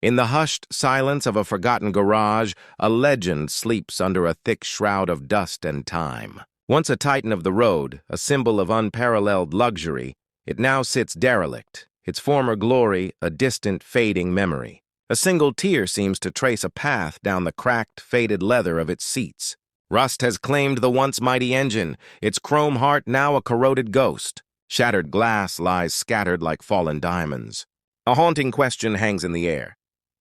In the hushed silence of a forgotten garage, a legend sleeps under a thick shroud of dust and time. Once a titan of the road, a symbol of unparalleled luxury, it now sits derelict, its former glory a distant, fading memory. A single tear seems to trace a path down the cracked, faded leather of its seats. Rust has claimed the once mighty engine, its chrome heart now a corroded ghost. Shattered glass lies scattered like fallen diamonds. A haunting question hangs in the air.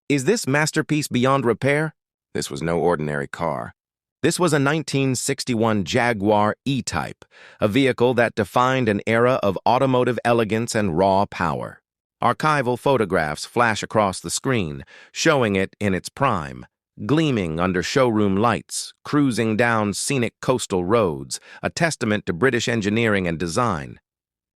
Is this masterpiece beyond repair? This was no ordinary car. This was a 1961 Jaguar E-Type, a vehicle that defined an era of automotive elegance and raw power. Archival photographs flash across the screen, showing it in its prime, gleaming under showroom lights, cruising down scenic coastal roads, a testament to British engineering and design.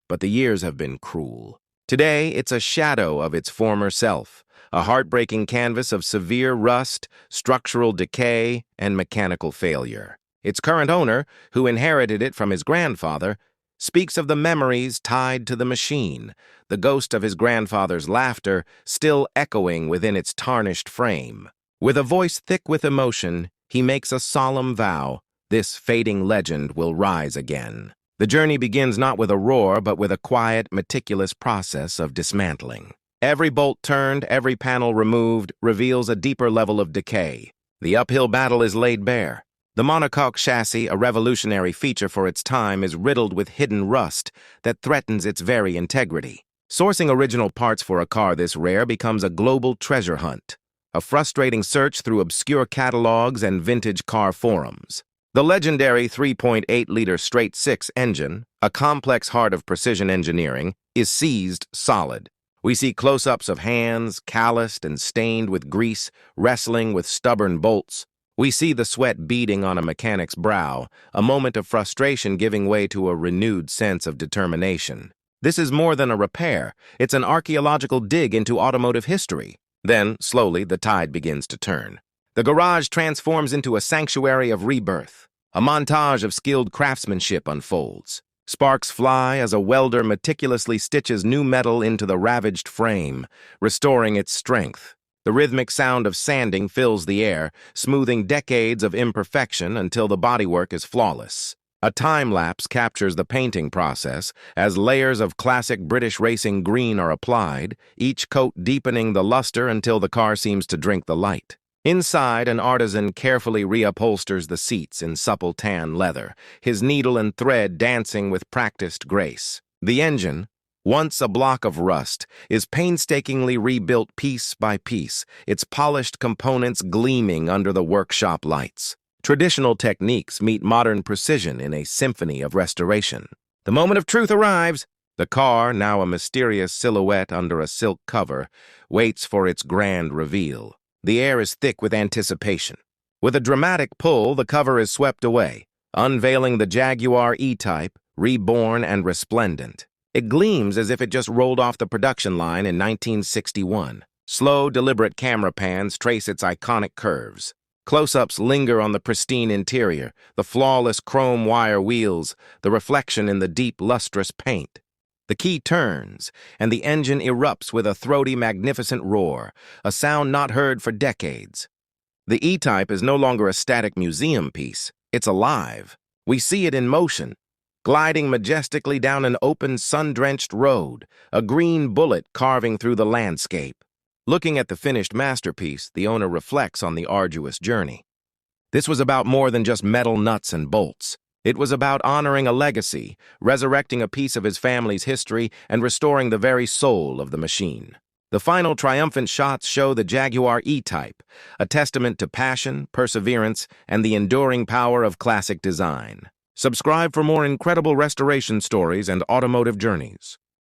But the years have been cruel. Today, it's a shadow of its former self, a heartbreaking canvas of severe rust, structural decay, and mechanical failure. Its current owner, who inherited it from his grandfather, speaks of the memories tied to the machine, the ghost of his grandfather's laughter still echoing within its tarnished frame. With a voice thick with emotion, he makes a solemn vow: this fading legend will rise again. The journey begins not with a roar, but with a quiet, meticulous process of dismantling. Every bolt turned, every panel removed, reveals a deeper level of decay. The uphill battle is laid bare. The monocoque chassis, a revolutionary feature for its time, is riddled with hidden rust that threatens its very integrity. Sourcing original parts for a car this rare becomes a global treasure hunt, a frustrating search through obscure catalogs and vintage car forums. The legendary 3.8-liter straight-six engine, a complex heart of precision engineering, is seized solid. We see close-ups of hands, calloused and stained with grease, wrestling with stubborn bolts. We see the sweat beading on a mechanic's brow, a moment of frustration giving way to a renewed sense of determination. This is more than a repair, it's an archaeological dig into automotive history. Then, slowly, the tide begins to turn. The garage transforms into a sanctuary of rebirth. A montage of skilled craftsmanship unfolds. Sparks fly as a welder meticulously stitches new metal into the ravaged frame, restoring its strength. The rhythmic sound of sanding fills the air, smoothing decades of imperfection until the bodywork is flawless. A time-lapse captures the painting process as layers of classic British racing green are applied, each coat deepening the luster until the car seems to drink the light. Inside, an artisan carefully reupholsters the seats in supple tan leather, his needle and thread dancing with practiced grace. The engine, once a block of rust, is painstakingly rebuilt piece by piece, its polished components gleaming under the workshop lights. Traditional techniques meet modern precision in a symphony of restoration. The moment of truth arrives. The car, now a mysterious silhouette under a silk cover, waits for its grand reveal. The air is thick with anticipation. With a dramatic pull, the cover is swept away, unveiling the Jaguar E-Type, reborn and resplendent. It gleams as if it just rolled off the production line in 1961. Slow, deliberate camera pans trace its iconic curves. Close-ups linger on the pristine interior, the flawless chrome wire wheels, the reflection in the deep, lustrous paint. The key turns, and the engine erupts with a throaty, magnificent roar, a sound not heard for decades. The E-Type is no longer a static museum piece. It's alive. We see it in motion, gliding majestically down an open, sun-drenched road, a green bullet carving through the landscape. Looking at the finished masterpiece, the owner reflects on the arduous journey. This was about more than just metal nuts and bolts. It was about honoring a legacy, resurrecting a piece of his family's history, and restoring the very soul of the machine. The final triumphant shots show the Jaguar E-Type, a testament to passion, perseverance, and the enduring power of classic design. Subscribe for more incredible restoration stories and automotive journeys.